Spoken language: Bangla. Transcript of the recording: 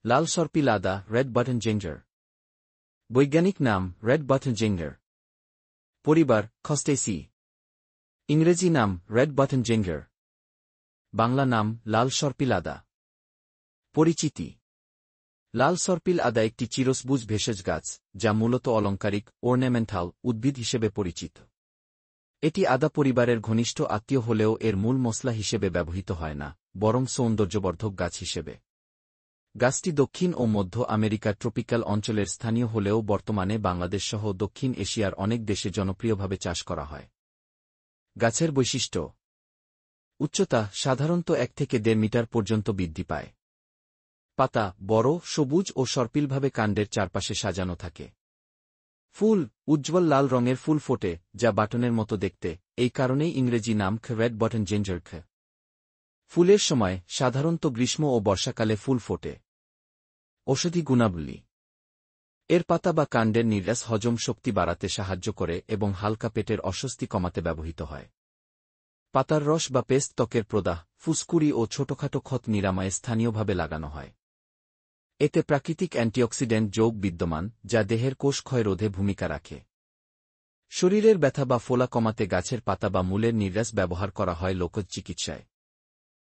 লাল সর্পিল আদা, রেড বাটন জিঞ্জার। বৈজ্ঞানিক নাম রেড বাটন জিঞ্জার। পরিবার খস্টেসি। ইংরেজি নাম রেড বাটন জিঞ্জার। বাংলা নাম লাল সর্পিল আদা। পরিচিতি। লাল সর্পিল আদা একটি চিরসবুজ ভেষজ গাছ, যা মূলত অলংকারিক অর্নামেন্টাল উদ্ভিদ হিসেবে পরিচিত। এটি আদা পরিবারের ঘনিষ্ঠ আত্মীয় হলেও এর মূল মশলা হিসেবে ব্যবহৃত হয় না, বরং সৌন্দর্যবর্ধক গাছ হিসেবে। গাছটি দক্ষিণ ও মধ্য আমেরিকার ট্রপিক্যাল অঞ্চলের স্থানীয় হলেও বর্তমানে বাংলাদেশ সহ দক্ষিণ এশিয়ার অনেক দেশে জনপ্রিয়ভাবে চাষ করা হয়। গাছের বৈশিষ্ট্য: উচ্চতা সাধারণত 1 থেকে 1.5 মিটার পর্যন্ত বৃদ্ধি পায়। পাতা বড়, সবুজ ও সর্পিলভাবে কাণ্ডের চারপাশে সাজানো থাকে। ফুল উজ্জ্বল লাল রঙের ফুল ফোটে, যা বাটনের মতো দেখতে, এই কারণেই ইংরেজি নাম রেড বাটন জিঞ্জার। ফুলের সময় সাধারণত গ্রীষ্ম ও বর্ষাকালে ফুল ফোটে। ঔষধি গুণাবলী: এর পাতা বা কাণ্ডের নির্যাস হজম শক্তি বাড়াতে সাহায্য করে এবং হালকা পেটের অস্বস্তি কমাতে ব্যবহৃত হয়। পাতার রস বা পেস্ট ত্বকের প্রদাহ, ফুসকুড়ি ও ছোটখাটো ক্ষত নিরাময়ে স্থানীয়ভাবে লাগানো হয়। এতে প্রাকৃতিক অ্যান্টিঅক্সিডেন্ট যৌগ বিদ্যমান, যা দেহের কোষ ক্ষয় রোধে ভূমিকা রাখে। শরীরের ব্যথা বা ফোলা কমাতে গাছের পাতা বা মূলের নির্যাস ব্যবহার করা হয় লোকজ চিকিৎসায়।